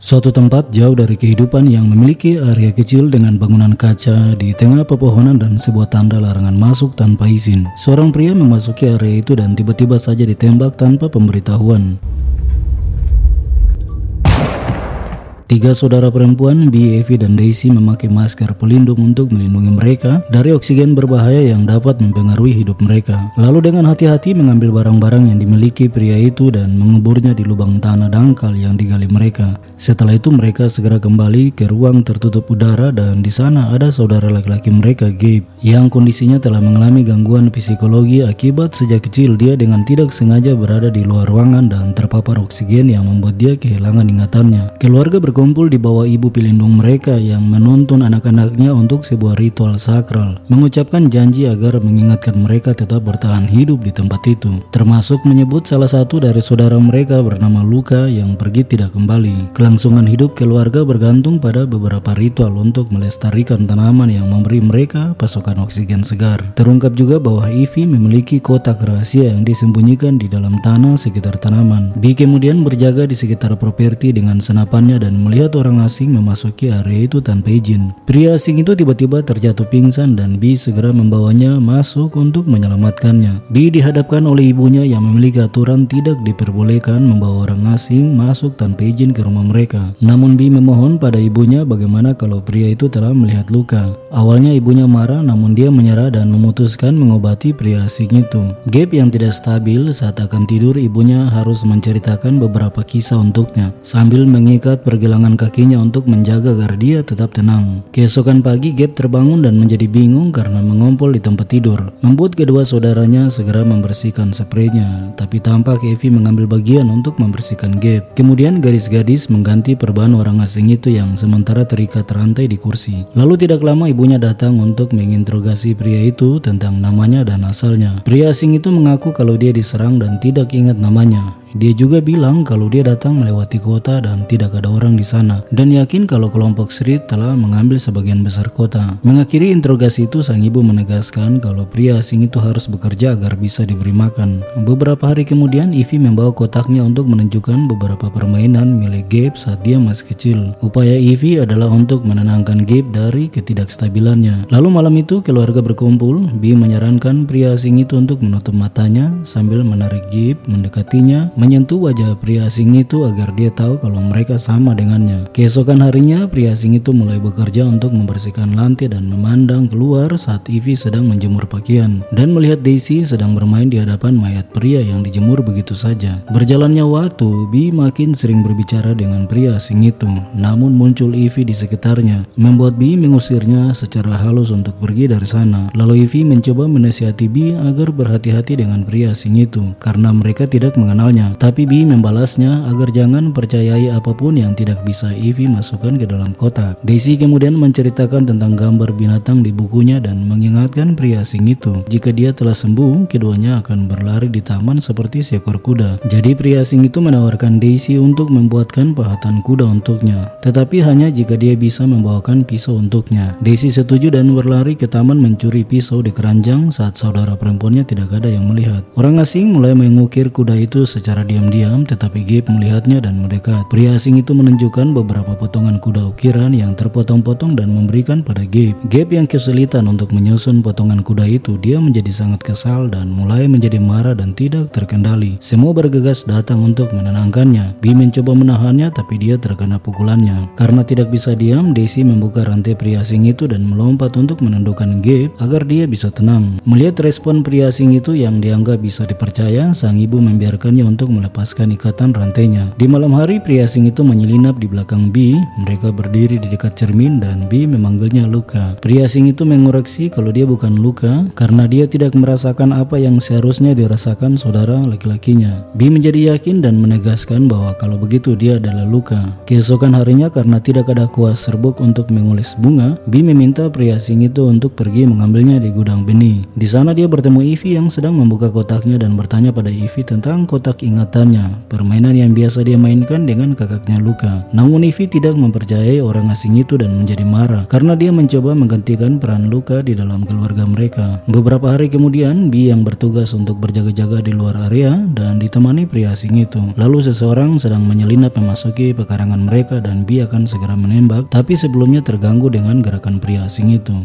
Suatu tempat jauh dari kehidupan yang memiliki area kecil dengan bangunan kaca di tengah pepohonan dan sebuah tanda larangan masuk tanpa izin. Seorang pria memasuki area itu dan tiba-tiba saja ditembak tanpa pemberitahuan. Tiga saudara perempuan, B, Evie, dan Daisy memakai masker pelindung untuk melindungi mereka dari oksigen berbahaya yang dapat mempengaruhi hidup mereka. Lalu dengan hati-hati mengambil barang-barang yang dimiliki pria itu dan menguburnya di lubang tanah dangkal yang digali mereka. Setelah itu mereka segera kembali ke ruang tertutup udara dan di sana ada saudara laki-laki mereka, Gabe, yang kondisinya telah mengalami gangguan psikologi akibat sejak kecil dia dengan tidak sengaja berada di luar ruangan dan terpapar oksigen yang membuat dia kehilangan ingatannya. Keluarga berkumpul di bawah ibu pelindung mereka yang menuntun anak-anaknya untuk sebuah ritual sakral, mengucapkan janji agar mengingatkan mereka tetap bertahan hidup di tempat itu, termasuk menyebut salah satu dari saudara mereka bernama Luka yang pergi tidak kembali. Kelangsungan hidup keluarga bergantung pada beberapa ritual untuk melestarikan tanaman yang memberi mereka pasokan oksigen segar. Terungkap juga bahwa Evie memiliki kotak rahasia yang disembunyikan di dalam tanah sekitar tanaman. B kemudian berjaga di sekitar properti dengan senapannya dan melihat orang asing memasuki area itu tanpa izin. Pria asing itu tiba-tiba terjatuh pingsan dan B segera membawanya masuk untuk menyelamatkannya. B dihadapkan oleh ibunya yang memiliki aturan tidak diperbolehkan membawa orang asing masuk tanpa izin ke rumah mereka. Namun B memohon pada ibunya bagaimana kalau pria itu telah melihat luka. Awalnya ibunya marah, namun dia menyerah dan memutuskan mengobati pria asing itu. Gabe yang tidak stabil saat akan tidur, ibunya harus menceritakan beberapa kisah untuknya sambil mengikat pergelangan kakinya untuk menjaga agar dia tetap tenang. Keesokan pagi Gabe terbangun dan menjadi bingung karena mengompol di tempat tidur, membuat kedua saudaranya segera membersihkan spraynya, tapi tampak Evie mengambil bagian untuk membersihkan Gabe. Kemudian gadis-gadis mengganti perban orang asing itu yang sementara terikat rantai di kursi. Lalu tidak lama ibunya datang untuk menginterogasi pria itu tentang namanya dan asalnya. Pria asing itu mengaku kalau dia diserang dan tidak ingat namanya. Dia juga bilang kalau dia datang melewati kota dan tidak ada orang di sana, dan yakin kalau kelompok Street telah mengambil sebagian besar kota. Mengakhiri interogasi itu, sang ibu menegaskan kalau pria asing itu harus bekerja agar bisa diberi makan. Beberapa hari kemudian, Evie membawa kotaknya untuk menunjukkan beberapa permainan milik Gabe saat dia masih kecil. Upaya Evie adalah untuk menenangkan Gabe dari ketidakstabilannya. Lalu malam itu keluarga berkumpul. B menyarankan pria asing itu untuk menutup matanya sambil menarik Gabe mendekatinya, menyentuh wajah pria asing itu agar dia tahu kalau mereka sama dengannya. Keesokan harinya, pria asing itu mulai bekerja untuk membersihkan lantai dan memandang keluar saat Evie sedang menjemur pakaian dan melihat Daisy sedang bermain di hadapan mayat pria yang dijemur begitu saja. Berjalannya waktu, B makin sering berbicara dengan pria asing itu, namun muncul Evie di sekitarnya, membuat B mengusirnya secara halus untuk pergi dari sana. Lalu Evie mencoba menasihati B agar berhati-hati dengan pria asing itu karena mereka tidak mengenalnya. Tapi B membalasnya agar jangan percayai apapun yang tidak bisa Evie masukkan ke dalam kotak. Daisy kemudian menceritakan tentang gambar binatang di bukunya dan mengingatkan pria asing itu jika dia telah sembuh, keduanya akan berlari di taman seperti seekor kuda. Jadi pria asing itu menawarkan Daisy untuk membuatkan pahatan kuda untuknya, tetapi hanya jika dia bisa membawakan pisau untuknya. Daisy setuju dan berlari ke taman mencuri pisau di keranjang saat saudara perempuannya tidak ada yang melihat. Orang asing mulai mengukir kuda itu secara diam-diam, tetapi Gabe melihatnya dan mendekat. Pria asing itu menunjukkan beberapa potongan kuda ukiran yang terpotong-potong dan memberikan pada Gabe. Gabe yang kesulitan untuk menyusun potongan kuda itu, dia menjadi sangat kesal dan mulai menjadi marah dan tidak terkendali. Semua bergegas datang untuk menenangkannya. B mencoba menahannya, tapi dia terkena pukulannya. Karena tidak bisa diam, Daisy membuka rantai pria asing itu dan melompat untuk menundukkan Gabe agar dia bisa tenang. Melihat respon pria asing itu yang dianggap bisa dipercaya, sang ibu membiarkannya untuk melepaskan ikatan rantainya. Di malam hari, pria asing itu menyelinap di belakang B. Mereka berdiri di dekat cermin dan B memanggilnya Luka. Pria asing itu mengoreksi kalau dia bukan Luka karena dia tidak merasakan apa yang seharusnya dirasakan saudara laki-lakinya. B menjadi yakin dan menegaskan bahwa kalau begitu dia adalah Luka. Keesokan harinya, karena tidak ada kuas serbuk untuk mengulis bunga, B meminta pria asing itu untuk pergi mengambilnya di gudang benih. Di sana dia bertemu Evie yang sedang membuka kotaknya dan bertanya pada Evie tentang kotak ingat ingatannya, permainan yang biasa dia mainkan dengan kakaknya Luka. Namun Ivy tidak mempercayai orang asing itu dan menjadi marah karena dia mencoba menggantikan peran Luka di dalam keluarga mereka. Beberapa hari kemudian, Bee yang bertugas untuk berjaga-jaga di luar area dan ditemani pria asing itu. Lalu seseorang sedang menyelinap memasuki pekarangan mereka dan Bee akan segera menembak, tapi sebelumnya terganggu dengan gerakan pria asing itu.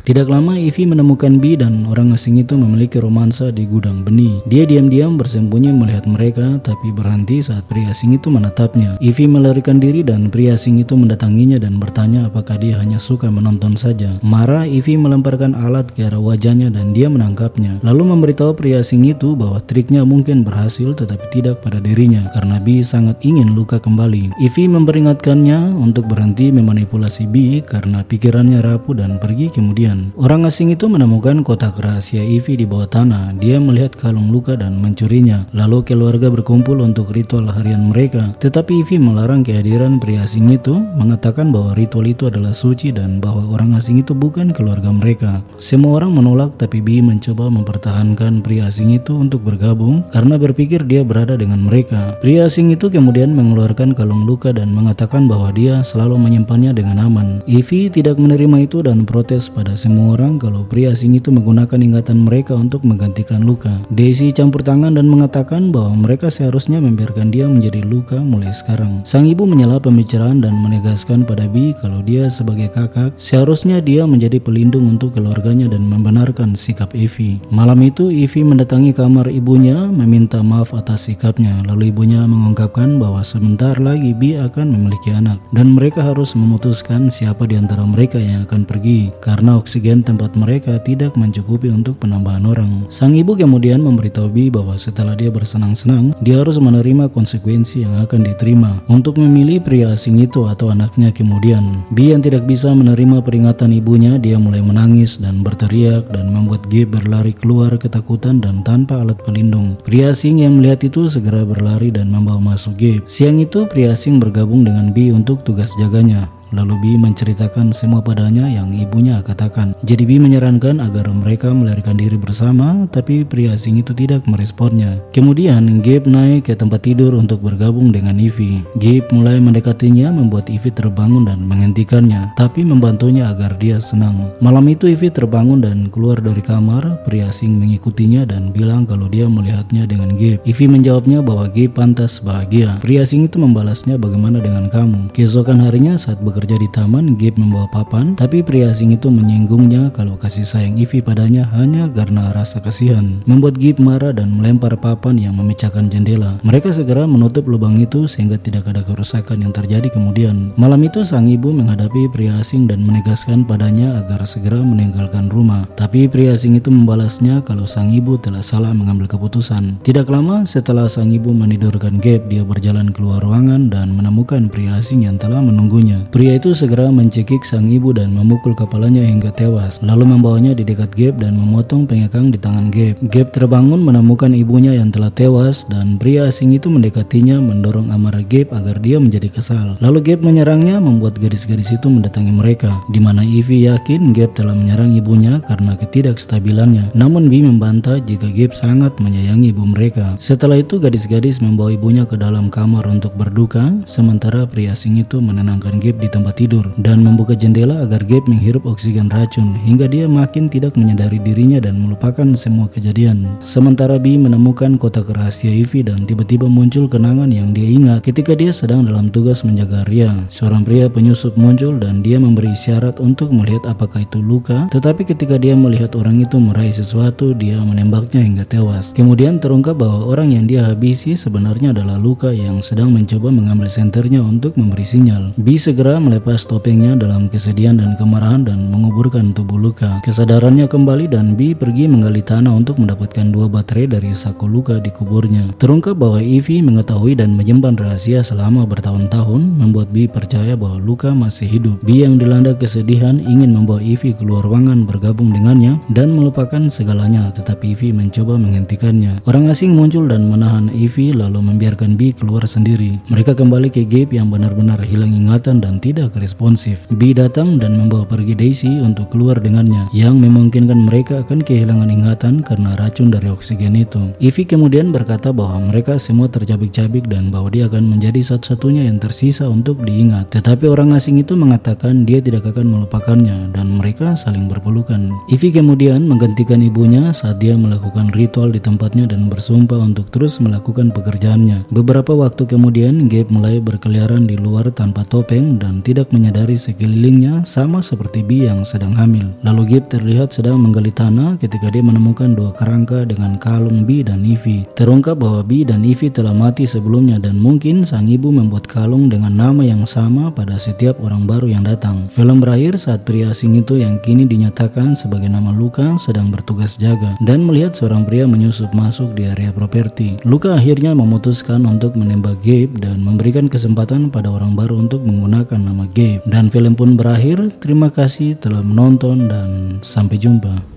Tidak lama Ivy menemukan Bee dan orang asing itu memiliki romansa di gudang benih. Dia diam-diam bersembunyi melihat mereka, tapi berhenti saat pria asing itu menatapnya. Ivy melarikan diri dan pria asing itu mendatanginya dan bertanya apakah dia hanya suka menonton saja. Marah, Ivy melemparkan alat ke arah wajahnya dan dia menangkapnya. Lalu memberitahu pria asing itu bahwa triknya mungkin berhasil tetapi tidak pada dirinya karena Bee sangat ingin Luka kembali. Ivy memperingatkannya untuk berhenti memanipulasi Bee karena pikirannya rapuh dan pergi kemudian. Orang asing itu menemukan kotak rahasia Ivy di bawah tanah. Dia melihat kalung Luka dan mencurinya. Lalu keluarga berkumpul untuk ritual harian mereka. Tetapi Ivy melarang kehadiran pria asing itu, mengatakan bahwa ritual itu adalah suci dan bahwa orang asing itu bukan keluarga mereka. Semua orang menolak, tapi Bee mencoba mempertahankan pria asing itu untuk bergabung karena berpikir dia berada dengan mereka. Pria asing itu kemudian mengeluarkan kalung Luka dan mengatakan bahwa dia selalu menyimpannya dengan aman. Ivy tidak menerima itu dan protes pada semua orang kalau pria asing itu menggunakan ingatan mereka untuk menggantikan Luka. Daisy campur tangan dan mengatakan bahwa mereka seharusnya membiarkan dia menjadi Luka mulai sekarang. Sang ibu menyela pembicaraan dan menegaskan pada Bee kalau dia sebagai kakak seharusnya dia menjadi pelindung untuk keluarganya dan membenarkan sikap Ivy. Malam itu Ivy mendatangi kamar ibunya meminta maaf atas sikapnya. Lalu ibunya mengungkapkan bahwa sebentar lagi Bee akan memiliki anak dan mereka harus memutuskan siapa di antara mereka yang akan pergi karena oksigen tempat mereka tidak mencukupi untuk penambahan orang. Sang ibu kemudian memberitahu Bee bahwa setelah dia bersenang-senang, dia harus menerima konsekuensi yang akan diterima untuk memilih pria asing itu atau anaknya kemudian. Bee yang tidak bisa menerima peringatan ibunya, dia mulai menangis dan berteriak dan membuat Gabe berlari keluar ketakutan dan tanpa alat pelindung. Pria asing yang melihat itu segera berlari dan membawa masuk Gabe. Siang itu pria asing bergabung dengan Bee untuk tugas jaganya. Lalu Bee menceritakan semua padanya yang ibunya katakan. Jadi Bee menyarankan agar mereka melarikan diri bersama, tapi pria asing itu tidak meresponnya. Kemudian Gabe naik ke tempat tidur untuk bergabung dengan Ivy. Gabe mulai mendekatinya, membuat Ivy terbangun dan menghentikannya, tapi membantunya agar dia senang. Malam itu Ivy terbangun dan keluar dari kamar. Pria asing mengikutinya dan bilang kalau dia melihatnya dengan Gabe. Ivy menjawabnya bahwa Gabe pantas bahagia. Pria asing itu membalasnya, bagaimana dengan kamu? Keesokan harinya saat bekerja di taman, Gabe membawa papan, tapi pria asing itu menyinggungnya kalau kasih sayang Ivy padanya hanya karena rasa kasihan, membuat Gabe marah dan melempar papan yang memecahkan jendela. Mereka segera menutup lubang itu sehingga tidak ada kerusakan yang terjadi kemudian. Malam itu sang ibu menghadapi pria asing dan menegaskan padanya agar segera meninggalkan rumah, tapi pria asing itu membalasnya kalau sang ibu telah salah mengambil keputusan. Tidak lama setelah sang ibu menidurkan Gabe, dia berjalan keluar ruangan dan menemukan pria asing yang telah menunggunya. Pria itu segera mencekik sang ibu dan memukul kepalanya hingga tewas, lalu membawanya di dekat Gabe dan memotong pengekang di tangan Gabe. Gabe terbangun menemukan ibunya yang telah tewas dan pria asing itu mendekatinya, mendorong amarah Gabe agar dia menjadi kesal. Lalu Gabe menyerangnya, membuat gadis-gadis itu mendatangi mereka, di mana Ivy yakin Gabe telah menyerang ibunya karena ketidakstabilannya. Namun Bee membantah jika Gabe sangat menyayangi ibu mereka. Setelah itu gadis-gadis membawa ibunya ke dalam kamar untuk berduka, sementara pria asing itu menenangkan Gabe di tempat tidur dan membuka jendela agar Gabe menghirup oksigen racun hingga dia makin tidak menyadari dirinya dan melupakan semua kejadian. Sementara Bee menemukan kotak rahasia Ivy dan tiba-tiba muncul kenangan yang dia ingat ketika dia sedang dalam tugas menjaga Arya. Seorang pria penyusup muncul dan dia memberi isyarat untuk melihat apakah itu Luka, tetapi ketika dia melihat orang itu meraih sesuatu, dia menembaknya hingga tewas. Kemudian terungkap bahwa orang yang dia habisi sebenarnya adalah Luka yang sedang mencoba mengambil senternya untuk memberi sinyal. Bee segera melepas topengnya dalam kesedihan dan kemarahan dan menguburkan tubuh Luka. Kesadarannya kembali dan Bee pergi menggali tanah untuk mendapatkan 2 baterai dari saku Luka di kuburnya. Terungkap bahwa Ivy mengetahui dan menyimpan rahasia selama bertahun-tahun, membuat Bee percaya bahwa Luka masih hidup. Bee yang dilanda kesedihan ingin membawa Ivy keluar ruangan bergabung dengannya dan melupakan segalanya, tetapi Ivy mencoba menghentikannya. Orang asing muncul dan menahan Ivy lalu membiarkan Bee keluar sendiri. Mereka kembali ke Gabe yang benar-benar hilang ingatan dan tidak tidak responsif. B datang dan membawa pergi Daisy untuk keluar dengannya, yang memungkinkan mereka akan kehilangan ingatan karena racun dari oksigen itu. Ivy kemudian berkata bahwa mereka semua tercabik-cabik dan bahwa dia akan menjadi satu-satunya yang tersisa untuk diingat. Tetapi orang asing itu mengatakan dia tidak akan melupakannya dan mereka saling berpelukan. Ivy kemudian menggantikan ibunya saat dia melakukan ritual di tempatnya dan bersumpah untuk terus melakukan pekerjaannya. Beberapa waktu kemudian Gabe mulai berkeliaran di luar tanpa topeng dan tidak menyadari sekelilingnya, sama seperti B yang sedang hamil. Lalu Gabe terlihat sedang menggali tanah ketika dia menemukan dua kerangka dengan kalung B dan Ivy. Terungkap bahwa B dan Ivy telah mati sebelumnya dan mungkin sang ibu membuat kalung dengan nama yang sama pada setiap orang baru yang datang. Film berakhir saat pria asing itu yang kini dinyatakan sebagai nama Luka sedang bertugas jaga dan melihat seorang pria menyusup masuk di area properti. Luka akhirnya memutuskan untuk menembak Gabe dan memberikan kesempatan pada orang baru untuk menggunakan nama Gabe. Dan film pun berakhir. Terima kasih telah menonton dan sampai jumpa.